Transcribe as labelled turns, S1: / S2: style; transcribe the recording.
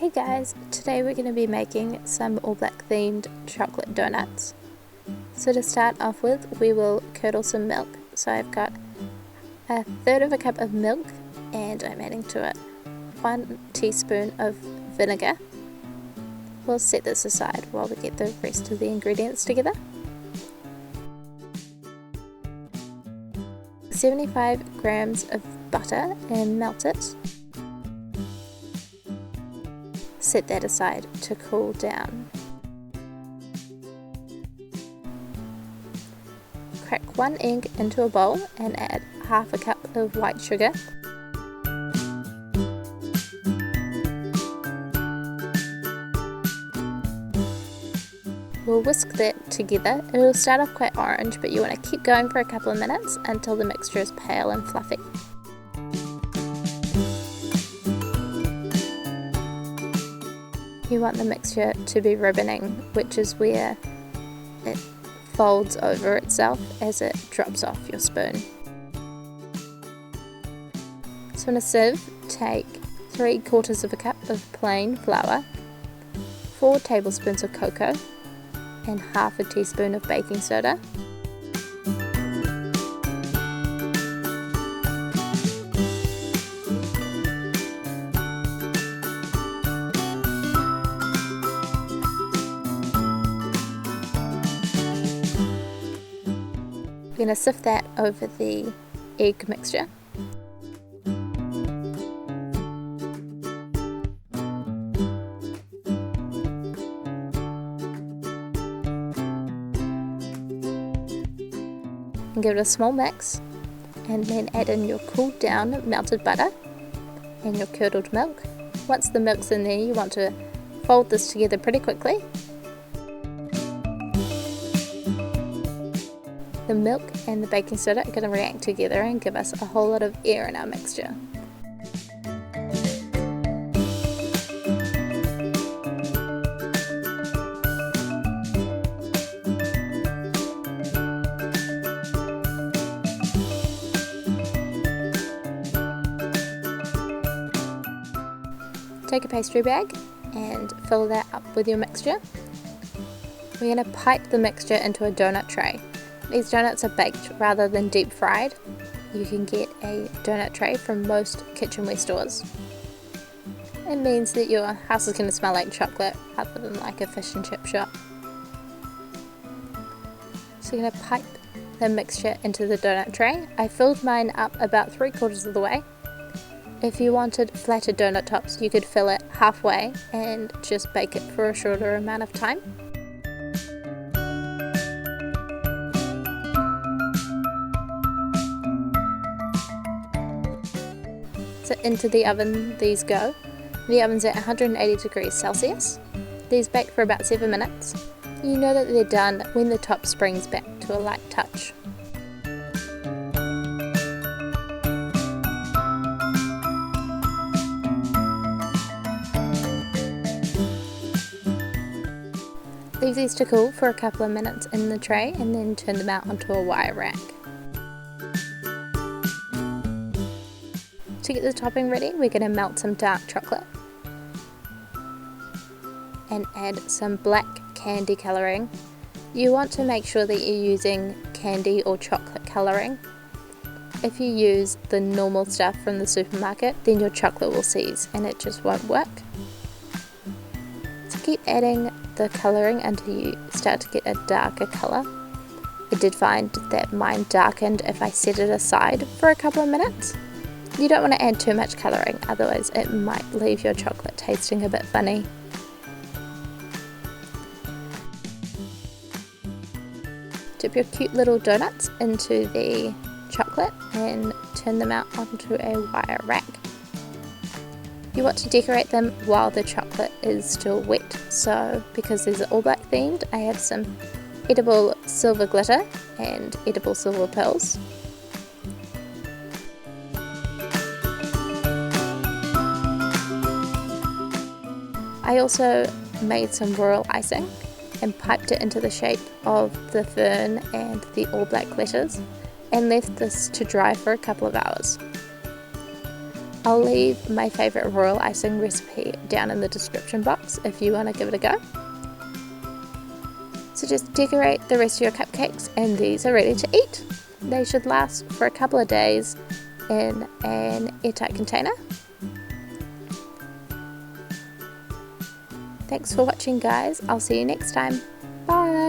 S1: Hey guys, today we're going to be making some All Black themed chocolate donuts. So to start off with, we will curdle some milk. So I've got a third of a cup of milk and I'm adding to it 1 teaspoon of vinegar. We'll set this aside while we get the rest of the ingredients together. 75 grams of butter and melt it. Set that aside to cool down. Crack 1 egg into a bowl and add half a cup of white sugar. We'll whisk that together. It will start off quite orange, but you want to keep going for a couple of minutes until the mixture is pale and fluffy. You want the mixture to be ribboning, which is where it folds over itself as it drops off your spoon. So in a sieve, take 3/4 of a cup of plain flour, 4 tablespoons of cocoa, and half a teaspoon of baking soda. We're going to sift that over the egg mixture. And give it a small mix, and then add in your cooled down melted butter and your curdled milk. Once the milk's in there, you want to fold this together pretty quickly. The milk and the baking soda are going to react together and give us a whole lot of air in our mixture. Take a pastry bag and fill that up with your mixture. We're going to pipe the mixture into a donut tray. These donuts are baked rather than deep fried. You can get a donut tray from most kitchenware stores. It means that your house is going to smell like chocolate rather than like a fish and chip shop. So you're going to pipe the mixture into the donut tray. I filled mine up about 3/4 of the way. If you wanted flatter donut tops, you could fill it halfway and just bake it for a shorter amount of time. So into the oven these go. The oven's at 180 degrees Celsius. These bake for about 7 minutes. You know that they're done when the top springs back to a light touch. Leave these to cool for a couple of minutes in the tray and then turn them out onto a wire rack. To get the topping ready, we're going to melt some dark chocolate and add some black candy colouring. You want to make sure that you're using candy or chocolate colouring. If you use the normal stuff from the supermarket, then your chocolate will seize and it just won't work. So keep adding the colouring until you start to get a darker colour. I did find that mine darkened if I set it aside for a couple of minutes. You don't want to add too much colouring, otherwise it might leave your chocolate tasting a bit funny. Dip your cute little donuts into the chocolate and turn them out onto a wire rack. You want to decorate them while the chocolate is still wet, so because these are all black themed, I have some edible silver glitter and edible silver pearls. I also made some royal icing and piped it into the shape of the fern and the all black letters and left this to dry for a couple of hours. I'll leave my favourite royal icing recipe down in the description box if you want to give it a go. So just decorate the rest of your cupcakes and these are ready to eat. They should last for a couple of days in an airtight container. Thanks for watching guys, I'll see you next time. Bye!